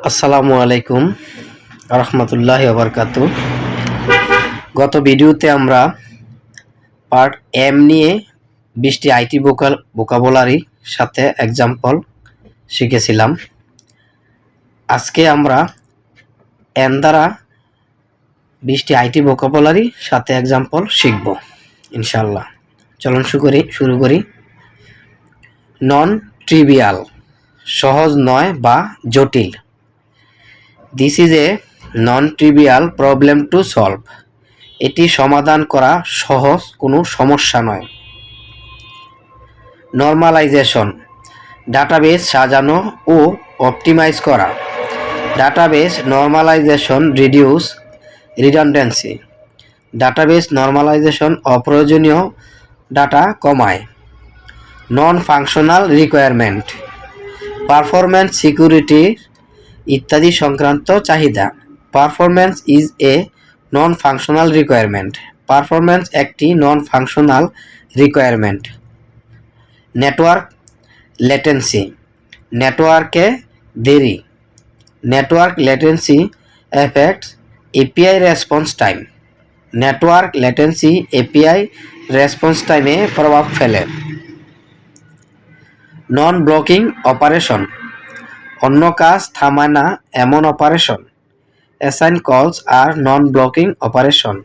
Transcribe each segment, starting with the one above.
আসসালামু আলাইকুম রহমতুল্লাহি ওয়া বারাকাতুহু। গত ভিডিওতে আমরা পার্ট এম নিয়ে 20টি আইটি ভোকাবুলারি সাথে এক্সাম্পল শিখেছিলাম। আজকে আমরা এন দ্বারা 20টি আইটি ভোকাবুলারি সাথে এক্সাম্পল শিখব ইনশাআল্লাহ। চলুন শুরু করি। নন ট্রিভিয়াল, সহজ নয় বা জটিল। This is a non trivial problem to solve. এটি সমাধান করা সহজ কোনো সমস্যা নয়। নর্মালাইজেশন, ডাটাবেস সাজানো ও অপটিমাইজ করা। Database normalization reduce redundancy. Database normalization অপ্রয়োজনীয় ডাটা কমায়। Non functional requirement, performance, security ইত্যাদি সংক্রান্ত চাহিদা। Performance is a non functional requirement. Performance একটি non functional requirement. Network latency, নেটওয়ার্কে দেরি। Network latency affects API response time. Network latency API response টাইমে প্রভাব ফেলে। নন ব্লকিং অপারেশন, অন্য কাজ থামায় না এমন operation. Async calls are non blocking operation.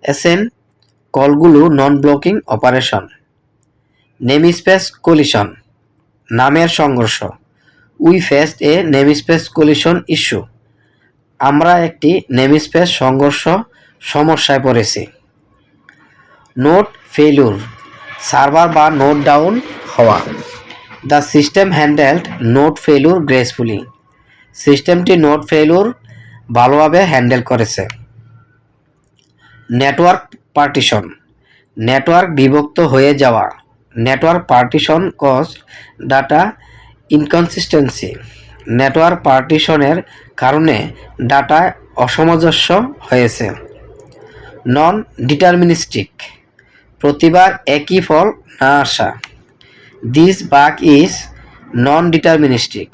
Async কলগুলো non blocking operation. Namespace collision, নামের সংঘর্ষ। We faced a namespace collision issue. আমরা একটি নেমস্পেস সংঘর্ষ সমস্যায় পড়েছি। নোট ফেইলিউর, সার্ভার বা নোট ডাউন হওয়া। The system handled node failure gracefully. সিস্টেমটি নোট ফেইলিউর ভালোভাবে হ্যান্ডেল করেছে। নেটওয়ার্ক পার্টিশন, নেটওয়ার্ক বিভক্ত হয়ে যাওয়া। Network partition cause data inconsistency. Network পার্টিশনের কারণে ডাটা অসামঞ্জস্য হয়েছে। নন ডিটারমিনিস্টিক, প্রতিবার একই ফল না আসা। This bug is non deterministic.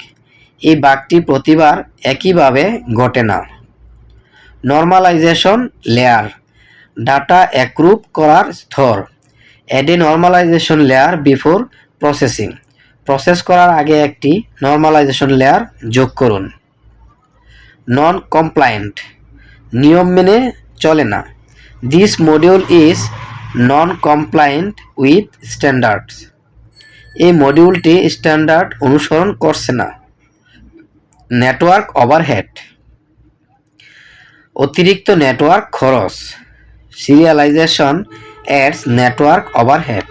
এই বাগটি প্রতিবার একইভাবে ঘটে না। নর্মালাইজেশন লেয়ার, ডাটা একরূপ করার স্তর। Add a normalisation layer before processing. Process করার আগে একটি নর্মালাইজেশন লেয়ার যোগ করুন। নন কমপ্লায়েন্ট, নিয়ম মেনে চলে না। This module is non compliant with standards. এই মডিউলটি স্ট্যান্ডার্ড অনুসরণ করছে না। নেটওয়ার্ক ওভারহেড, অতিরিক্ত নেটওয়ার্ক খরচ। Serialisation ads network overhead.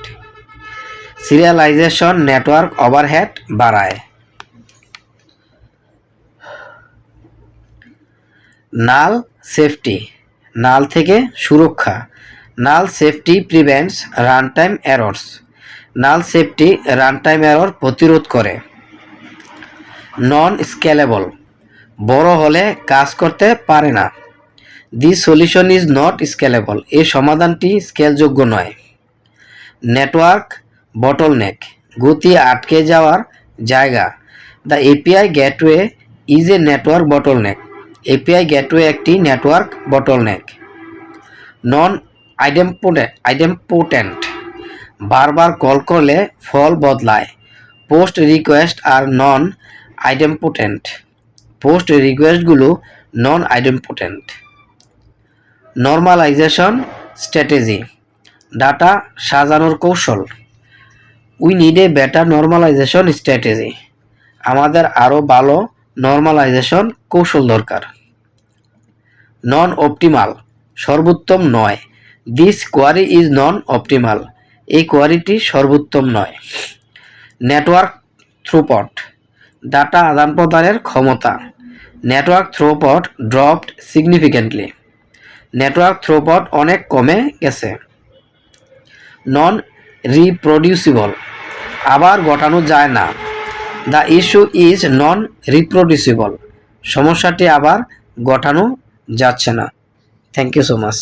Serialisation network overhead বাড়ায়। নাল সেফটি, নাল থেকে সুরক্ষা। নাল সেফটি প্রিভেন্টস রানটাইম এরর্স। নাল সেফটি রানটাইম এরর প্রতিরোধ করে। নন স্কেলেবল, বড় হলে কাজ করতে পারে না। This solution is not scalable. এই সমাধানটি স্কেলযোগ্য নয়। নেটওয়ার্ক বটলনেক, গতি আটকে যাওয়ার জায়গা। The API gateway is a network bottleneck. API gateway একটি নেটওয়ার্ক বটলনেক। নন আইডেম্পোটেন্ট, বারবার কল করলে ফল বদলায়। পোস্ট রিকোয়েস্ট আর নন আইডেম্পোটেন্ট। পোস্ট রিকোয়েস্টগুলো non idempotent. Normalisation strategy, data সাজানোর কৌশল। We need a better normalisation strategy. আমাদের আরও ভালো নর্মালাইজেশন কৌশল দরকার। নন অপটিমাল, সর্বোত্তম নয়। This query is non optimal. এই কোয়ারিটি সর্বোত্তম নয়। নেটওয়ার্ক থ্রুপট, ডাটা আদান প্রদানের ক্ষমতা। Network throughput dropped significantly. Network throughput অনেক কমে গেছে। নন রিপ্রডিউসিবল, আবার ঘটানো যায় না। The issue is non reproducible. সমস্যাটি আবার ঘটানো যাচ্ছে না। Thank you so much.